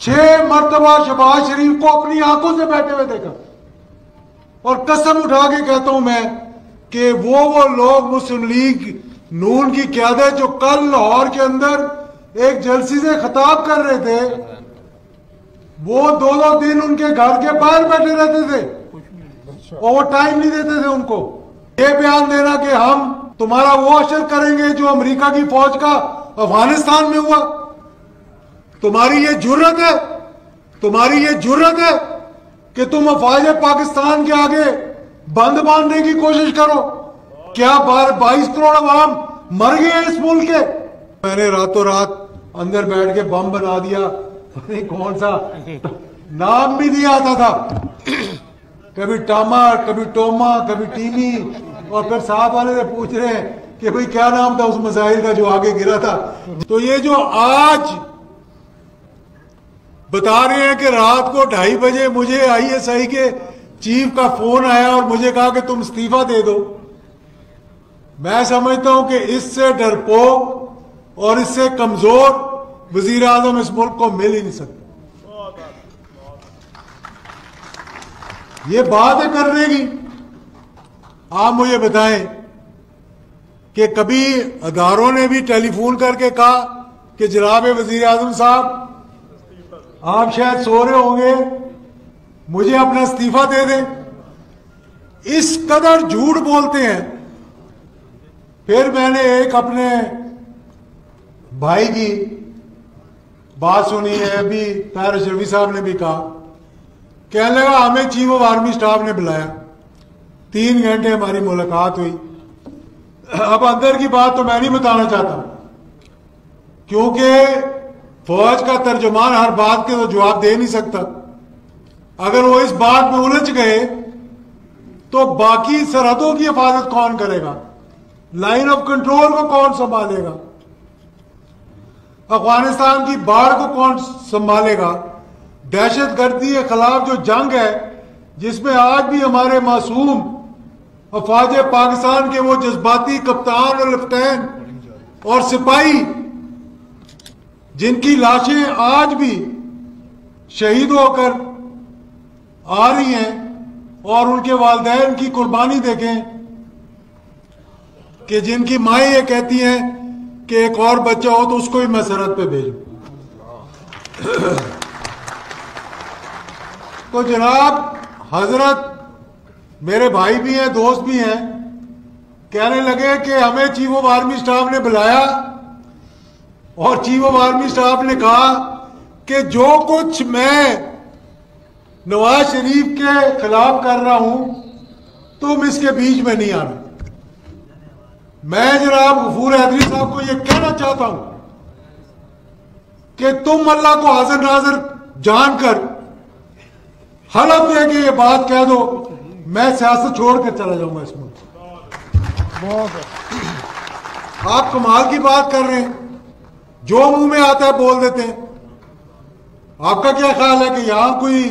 6 मरतबा शहबाज शरीफ को अपनी आंखों से बैठे हुए देखा और कसम उठा के कहता हूं मैं कि वो लोग मुस्लिम लीग नून की क़यादत जो कल लाहौर के अंदर एक जलसे से खिताब कर रहे थे, वो 2-2 दिन उनके घर के बाहर बैठे रहते थे और वो टाइम नहीं देते थे उनको। ये बयान देना कि हम तुम्हारा वो असर करेंगे जो अमेरिका की फौज का अफगानिस्तान में हुआ, तुम्हारी ये जुर्रत है कि तुम अफवाज पाकिस्तान के आगे बंद बांधने की कोशिश करो। क्या 22 करोड़ अवाम मर गए इस मुल्क के? मैंने रातों रात अंदर बैठ के बम बना दिया, नहीं कौन सा नाम भी नहीं आता था, कभी टामा, कभी टोमा, कभी टीमी, और फिर साहब वाले से पूछ रहे हैं कि भाई क्या नाम था उस मिसाइल का जो आगे गिरा था। तो ये जो आज बता रहे हैं कि रात को 2:30 बजे मुझे ISI के चीफ का फोन आया और मुझे कहा कि तुम इस्तीफा दे दो, मैं समझता हूं कि इससे डरपोक और इससे कमजोर वजीर आजम इस मुल्क को मिल ही नहीं सकता। ये बात है करने की। आप मुझे बताएं कि कभी अदारों ने भी टेलीफोन करके कहा कि जनाब वजीर आजम साहब आप शायद सो रहे होंगे, मुझे अपना इस्तीफा दे दें? इस कदर झूठ बोलते हैं। फिर मैंने एक अपने भाई की बात सुनी है, अभी ताहिर अशरफी साहब ने भी कहा, कहने लगा हमें चीफ ऑफ आर्मी स्टाफ ने बुलाया, 3 घंटे हमारी मुलाकात हुई। अब अंदर की बात तो मैं नहीं बताना चाहता क्योंकि फौज का तर्जुमान हर बात के तो जवाब दे नहीं सकता। अगर वो इस बात में उलझ गए तो बाकी सरहदों की हिफाजत कौन करेगा? लाइन ऑफ कंट्रोल को कौन संभालेगा? अफगानिस्तान की बाढ़ को कौन संभालेगा? दहशतगर्दी के खिलाफ जो जंग है जिसमें आज भी हमारे मासूम अफवाज पाकिस्तान के वो जज्बाती कप्तान और लेफ्टिनेंट और सिपाही जिनकी लाशें आज भी शहीद होकर आ रही हैं और उनके वालिदैन की कुर्बानी देखें कि जिनकी माएँ ये कहती हैं कि एक और बच्चा हो तो उसको भी मैं सरहद पे भेजूं। तो जनाब हजरत मेरे भाई भी हैं, दोस्त भी हैं, कहने लगे कि हमें चीफ ऑफ आर्मी स्टाफ ने बुलाया और चीफ ऑफ आर्मी स्टाफ ने कहा कि जो कुछ मैं नवाज शरीफ के खिलाफ कर रहा हूं तुम इसके बीच में नहीं आना। मैं जनाब गफूर हैदरी साहब को यह कहना चाहता हूं कि तुम अल्लाह को हाजिर नाजिर जानकर हलफ दे के ये बात कह दो, मैं सियासत छोड़ कर चला जाऊंगा इस मुल्क। आप कमाल की बात कर रहे हैं, जो मुंह में आता है बोल देते हैं। आपका क्या ख्याल है कि यहां कोई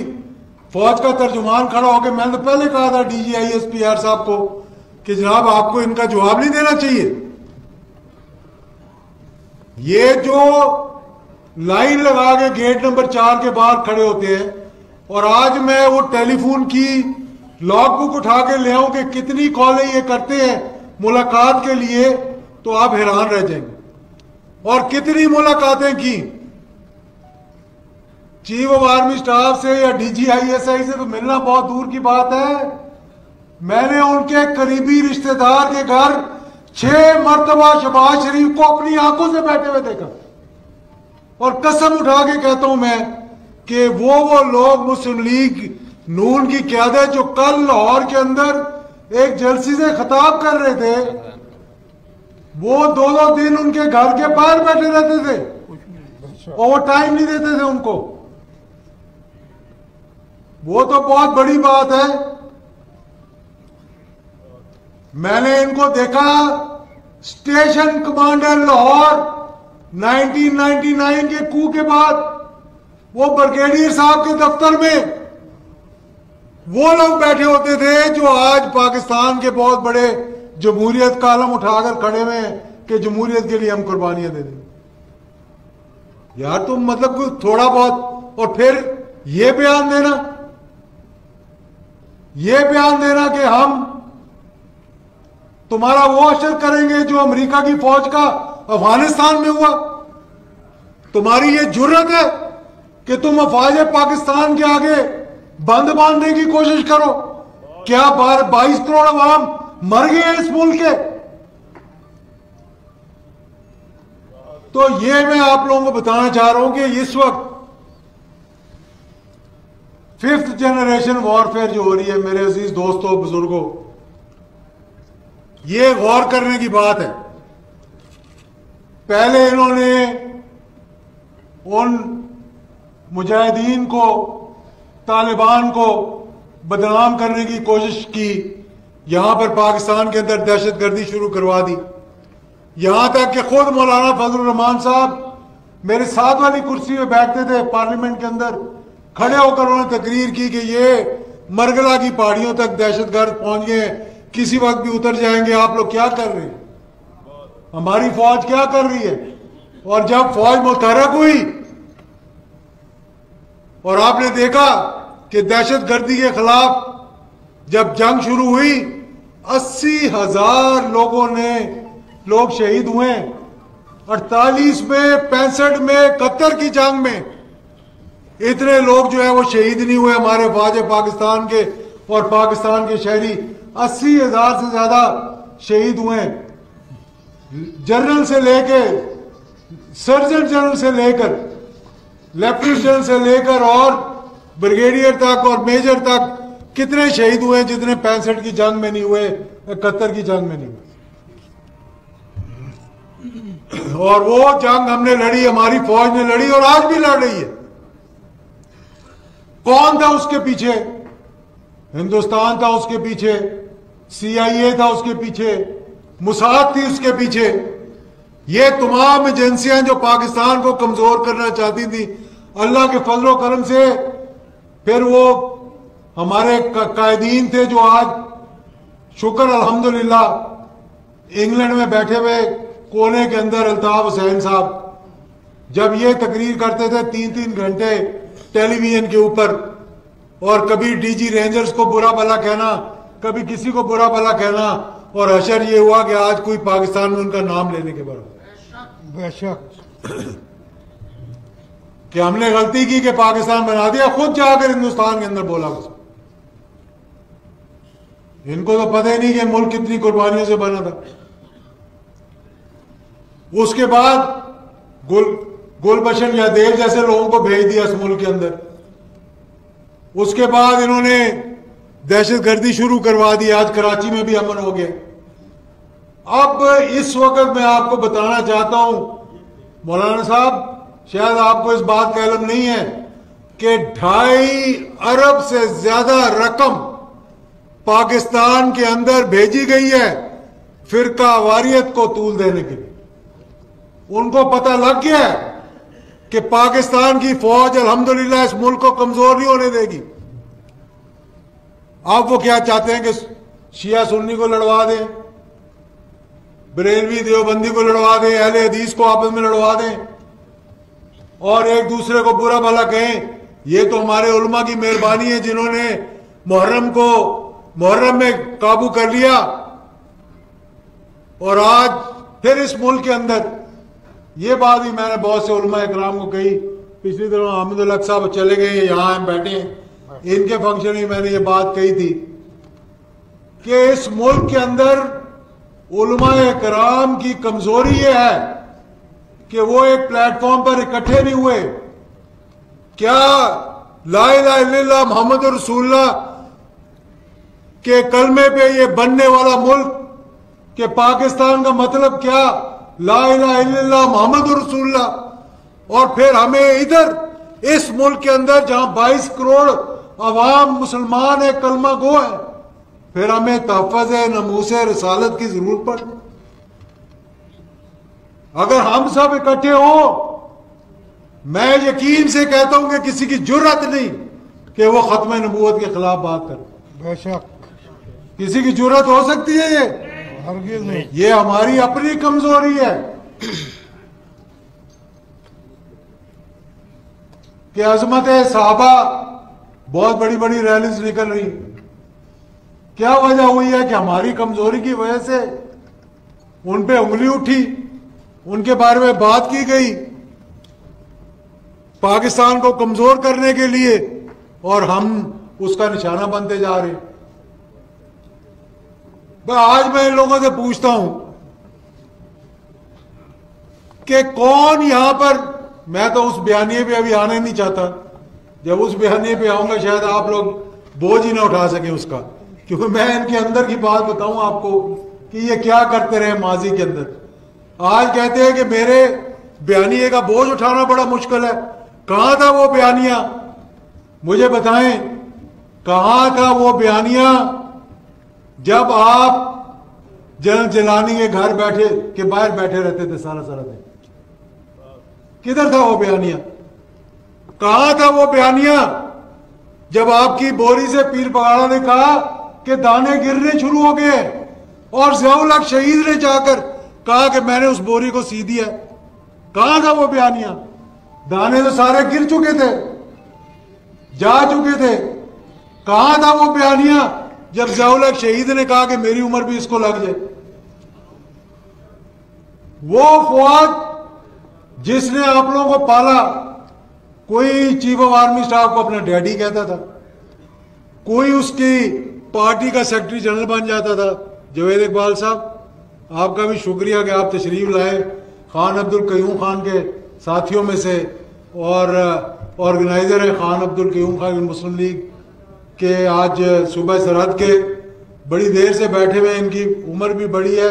फौज का तर्जुमान खड़ा होकर, मैंने तो पहले कहा था DG ISPR साहब को कि जनाब आपको इनका जवाब नहीं देना चाहिए। ये जो लाइन लगा के गेट नंबर 4 के बाहर खड़े होते हैं और आज मैं वो टेलीफोन की लॉग बुक उठा के ले आऊं कि कितनी कॉलें ये करते हैं मुलाकात के लिए, तो आप हैरान रह जाएंगे। और कितनी मुलाकातें की चीफ ऑफ आर्मी स्टाफ से या DG ISI से तो मिलना बहुत दूर की बात है। मैंने उनके करीबी रिश्तेदार के घर 6 मरतबा शहबाज शरीफ को अपनी आंखों से बैठे हुए देखा और कसम उठा के कहता हूं मैं कि वो लोग मुस्लिम लीग नून की क़यादत जो कल लाहौर के अंदर एक जलसे से खिताब कर रहे थे, वो 2-2 दिन उनके घर के बाहर बैठे रहते थे और वो टाइम नहीं देते थे उनको। वो तो बहुत बड़ी बात है। मैंने इनको देखा स्टेशन कमांडर लाहौर 1999 के कू के बाद वो ब्रिगेडियर साहब के दफ्तर में वो लोग बैठे होते थे जो आज पाकिस्तान के बहुत बड़े जमहूरियत का आलम उठाकर खड़े हुए हैं कि जमहूरियत के लिए हम कुर्बानियां दे दें। यार तुम मतलब थोड़ा बहुत और फिर ये बयान देना कि हम तुम्हारा वो असर करेंगे जो अमेरिका की फौज का अफगानिस्तान में हुआ। तुम्हारी ये जुर्रत है कि तुम अफवाज पाकिस्तान के आगे बंद बांधने की कोशिश करो। क्या 22 करोड़ अवाम मर गए हैं इस मुल्क के? तो ये मैं आप लोगों को बताना चाह रहा हूं कि इस वक्त 5th जनरेशन वॉरफेयर जो हो रही है, मेरे अजीज दोस्तों बुजुर्गों, ये गौर करने की बात है। पहले इन्होंने उन मुजाहिदीन को, तालिबान को बदनाम करने की कोशिश की, यहां पर पाकिस्तान के अंदर दहशतगर्दी शुरू करवा दी। यहां तक कि खुद मौलाना फजलुर रहमान साहब मेरे साथ वाली कुर्सी में बैठते थे पार्लियामेंट के अंदर, खड़े होकर उन्होंने तकरीर की कि ये मरगला की पहाड़ियों तक दहशतगर्द पहुंच गए, किसी वक्त भी उतर जाएंगे। आप लोग क्या कर रहे हैं? हमारी फौज क्या कर रही है? और जब फौज मुतहरक हुई और आपने देखा कि दहशतगर्दी के खिलाफ जब जंग शुरू हुई, 80,000 लोग शहीद हुए। 48 में, 65 में, 71 की जंग में इतने लोग जो है वो शहीद नहीं हुए हमारे फौज पाकिस्तान के, और पाकिस्तान के शहरी 80,000 से ज्यादा शहीद हुए। जनरल से लेकर, सर्जन जनरल से लेकर, लेफ्टिनेंट जनरल से लेकर और ब्रिगेडियर तक और मेजर तक कितने शहीद हुए जितने 65 की जंग में नहीं हुए, 71 की जंग में नहीं हुए। और वो जंग हमने लड़ी, हमारी फौज ने लड़ी और आज भी लड़ रही है। कौन था उसके पीछे? हिंदुस्तान था उसके पीछे, CIA था उसके पीछे, मुसाद थी उसके पीछे। ये तमाम एजेंसियां जो पाकिस्तान को कमजोर करना चाहती थी, अल्लाह के फजलो करम से फिर वो हमारे कायदीन थे जो आज शुक्र अल्हम्दुलिल्लाह इंग्लैंड में बैठे हुए कोने के अंदर अल्ताफ हुसैन साहब जब ये तकरीर करते थे 3-3 घंटे टेलीविजन के ऊपर, और कभी DG रेंजर्स को बुरा भला कहना, कभी किसी को बुरा भला कहना, और हशर ये हुआ कि आज कोई पाकिस्तान में उनका नाम लेने के बराबर। बेशक कि हमने गलती की कि पाकिस्तान बना दिया, खुद जाकर हिंदुस्तान के अंदर बोला उसको। इनको तो पता ही नहीं कि मुल्क कितनी कुर्बानियों से बना था। उसके बाद गुलबशन यादेव जैसे लोगों को भेज दिया इस मुल्क के अंदर। उसके बाद इन्होंने दहशतगर्दी शुरू करवा दी, आज कराची में भी अमन हो गया। अब इस वक्त मैं आपको बताना चाहता हूं, मौलाना साहब शायद आपको इस बात का इल्म नहीं है कि 2.5 अरब से ज्यादा रकम पाकिस्तान के अंदर भेजी गई है फिरका वारियत को तूल देने के लिए। उनको पता लग गया है कि पाकिस्तान की फौज अल्हम्दुलिल्लाह इस मुल्क को कमजोर नहीं होने देगी। अब वो क्या चाहते हैं कि शिया सुन्नी को लड़वा दें, बरेलवी देवबंदी को लड़वा दें, अहले हदीस को आपस में लड़वा दें और एक दूसरे को बुरा भला कहें। ये तो हमारे उलमा की मेहरबानी है जिन्होंने मुहर्रम में काबू कर लिया, और आज फिर इस मुल्क के अंदर ये बात भी मैंने बहुत से उलमा इकराम को कही। पिछली तरह अहमद हक साहब चले गए, यहां हम बैठे हैं, इनके फंक्शन में मैंने ये बात कही थी कि इस मुल्क के अंदर उलमा इकराम की कमजोरी ये है कि वो एक प्लेटफॉर्म पर इकट्ठे नहीं हुए। क्या ला इलाहा इल्लल्लाह मोहम्मद रसूलुल्लाह के कलमे पे ये बनने वाला मुल्क के पाकिस्तान का मतलब क्या? ला इलाहा इल्लल्लाह मोहम्मद रसूलुल्लाह। और फिर हमें इधर इस मुल्क के अंदर जहां 22 करोड़ अवाम मुसलमान है, कलमा गो है, फिर हमें तहफ़्फ़ुज़ नमूस रिसालत की जरूरत पड़। अगर हम सब इकट्ठे हो, मैं यकीन से कहता हूं कि किसी की जुर्रत नहीं कि वो खत्म नबूवत के खिलाफ बात करे। बेशक किसी की जुर्रत हो सकती है? ये हरगिज़ नहीं। ये हमारी अपनी कमजोरी है। कि अजमत साहबा बहुत बड़ी बड़ी रैलीज निकल रही। क्या वजह हुई है कि हमारी कमजोरी की वजह से उन पे उंगली उठी, उनके बारे में बात की गई पाकिस्तान को कमजोर करने के लिए, और हम उसका निशाना बनते जा रहे हैं। आज मैं इन लोगों से पूछता हूं कि कौन यहां पर, मैं तो उस बयानिए पे अभी आना ही नहीं चाहता, जब उस बयानिए पे आऊंगा शायद आप लोग बोझ ही ना उठा सकें उसका, क्योंकि मैं इनके अंदर की बात बताऊं आपको कि ये क्या करते रहे माजी के अंदर। आज कहते हैं कि मेरे बयानिए का बोझ उठाना बड़ा मुश्किल है। कहां था वो बयानिया, मुझे बताएं, कहां था वो बयानिया जब आप जनरल जिलानी के घर बैठे के बाहर बैठे रहते थे सारा सारा दिन? किधर था वो बयानिया? कहां था वो बयानिया जब आपकी बोरी से पीर पगाड़ा ने कहा कि दाने गिरने शुरू हो गए और ज़ियाउल हक शहीद ने जाकर कहा कि मैंने उस बोरी को सी दिया? कहां था वो बयानिया? दाने तो सारे गिर चुके थे, जा चुके थे। कहां था वो बयानिया जब ज़ियाउल हक शहीद ने कहा कि मेरी उम्र भी इसको लग जाए? वो फौज जिसने आप लोगों को पाला, कोई चीफ ऑफ आर्मी स्टाफ को अपना डैडी कहता था, कोई उसकी पार्टी का सेक्रेटरी जनरल बन जाता था। जवेद इकबाल साहब, आपका भी शुक्रिया कि आप तशरीफ लाए, खान अब्दुल कयूम खान के साथियों में से, और ऑर्गेनाइजर है खान अब्दुल कयूम खान मुस्लिम लीग के। आज सुबह सरहद के बड़ी देर से बैठे हुए, इनकी उम्र भी बड़ी है।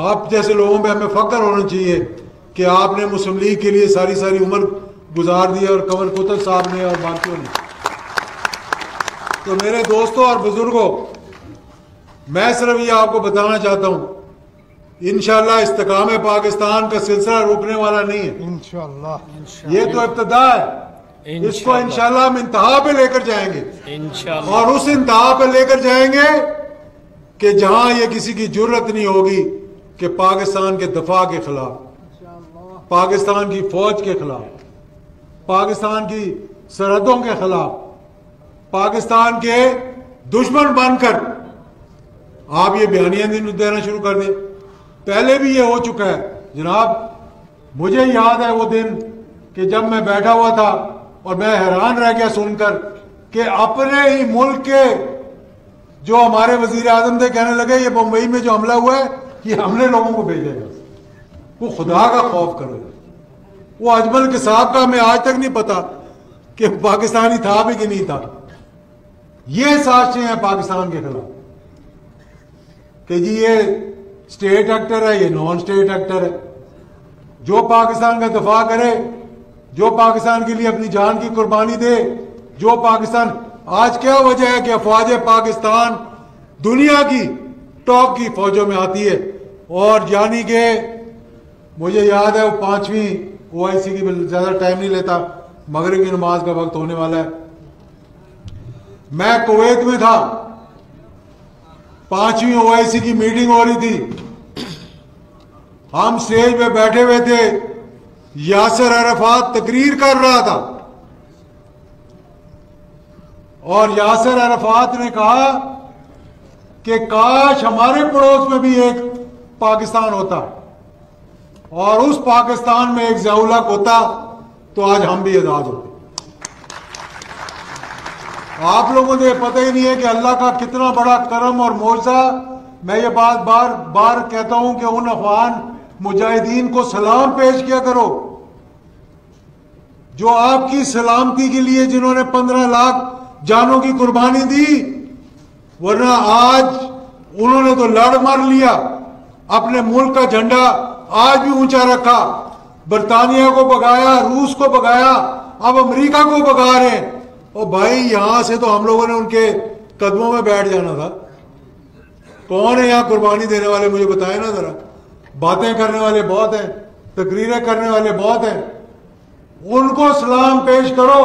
आप जैसे लोगों पे हमें फख्र होना चाहिए कि आपने मुस्लिम लीग के लिए सारी सारी उम्र गुजार दी, और कंवर कुतुब साहब ने और बाकियों ने। तो मेरे दोस्तों और बुजुर्गों, मैं सिर्फ ये आपको बताना चाहता हूं, इंशाअल्लाह इस्तिकाम पाकिस्तान का सिलसिला रुकने वाला नहीं है। इंशाअल्लाह ये तो इब्तिदा है, इसको इंशाअल्लाह हम इंतहा पे लेकर जाएंगे, इंशाअल्लाह, और उस इंतहा पे लेकर जाएंगे कि जहां ये किसी की जुर्रत नहीं होगी कि पाकिस्तान के दफा के खिलाफ, पाकिस्तान की फौज के खिलाफ, पाकिस्तान की सरहदों के खिलाफ, पाकिस्तान के दुश्मन बनकर आप ये बयानियां देना शुरू कर दें। पहले भी ये हो चुका है जनाब। मुझे याद है वो दिन कि जब मैं बैठा हुआ था और मैं हैरान रह गया सुनकर कि अपने ही मुल्क के जो हमारे वजीर आजम थे कहने लगे ये मुंबई में जो हमला हुआ है ये हमने लोगों को भेजेगा। वो खुदा का खौफ करो। वो अजमल के साहब का हमें आज तक नहीं पता कि पाकिस्तानी था भी कि नहीं था। ये साजिशें हैं पाकिस्तान के खिलाफ कि जी ये स्टेट एक्टर है, ये नॉन स्टेट एक्टर है। जो पाकिस्तान का दफा करे, जो पाकिस्तान के लिए अपनी जान की कुर्बानी दे, जो पाकिस्तान, आज क्या वजह है कि अफवाज पाकिस्तान दुनिया की टॉप की फौजों में आती है। और यानी कि मुझे याद है वो 5वीं OIC की, ज्यादा टाइम नहीं लेता, मगरिब की नमाज का वक्त होने वाला है। मैं कुवैत में था, 5वीं OIC की मीटिंग हो रही थी। हम स्टेज पे बैठे हुए थे, यासिर अरफात तकरीर कर रहा था और यासिर अरफात ने कहा कि काश हमारे पड़ोस में भी एक पाकिस्तान होता और उस पाकिस्तान में एक ज़ियाउल हक होता तो आज हम भी आजाद होते। आप लोगों को पता ही नहीं है कि अल्लाह का कितना बड़ा करम और मौजज़ा। मैं ये बात बार बार कहता हूं कि उन अफगान मुजाहिदीन को सलाम पेश किया करो जो आपकी सलामती के लिए जिन्होंने 15 लाख जानों की कुर्बानी दी। वरना आज उन्होंने तो लड़ मर लिया, अपने मुल्क का झंडा आज भी ऊंचा रखा, बरतानिया को भगाया, रूस को भगाया, अब अमेरिका को भगा रहे हैं। और भाई यहां से तो हम लोगों ने उनके कदमों में बैठ जाना था। कौन है यहां कुर्बानी देने वाले, मुझे बताएं ना जरा। बातें करने वाले बहुत हैं, तकरीरें करने वाले बहुत हैं, उनको सलाम पेश करो।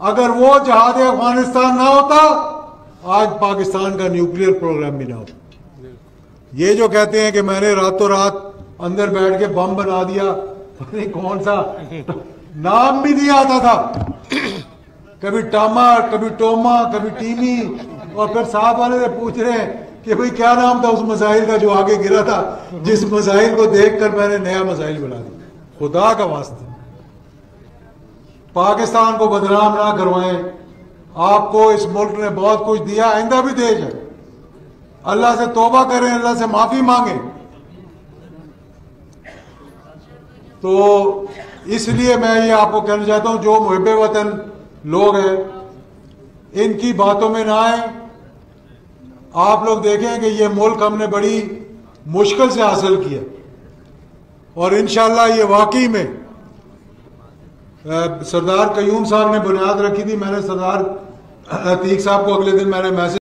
अगर वो जहाद अफगानिस्तान ना होता आज पाकिस्तान का न्यूक्लियर प्रोग्राम भी ना होता। ये जो कहते हैं कि मैंने रातों रात अंदर बैठ के बम बना दिया, पता नहीं कौन सा नाम भी नहीं आता था, कभी टामा, कभी टोमा, कभी टीमी, और फिर साथ वाले से पूछ रहे हैं कि भाई क्या नाम था उस मसाइल का जो आगे गिरा था, जिस मसाइल को देखकर मैंने नया मसाइल बना दिया। खुदा का वास्ता पाकिस्तान को बदनाम ना करवाएं। आपको इस मुल्क ने बहुत कुछ दिया, आइंदा भी दे जाए। अल्लाह से तौबा करें, अल्लाह से माफी मांगे। तो इसलिए मैं ये आपको कहना चाहता हूं, जो मुहिब्बे वतन लोग हैं इनकी बातों में ना आए। आप लोग देखें कि ये मुल्क हमने बड़ी मुश्किल से हासिल किया, और इंशाअल्लाह ये वाकई में सरदार कयूम साहब ने बुनियाद रखी थी। मैंने सरदार अतीक साहब को अगले दिन मैंने मैसेज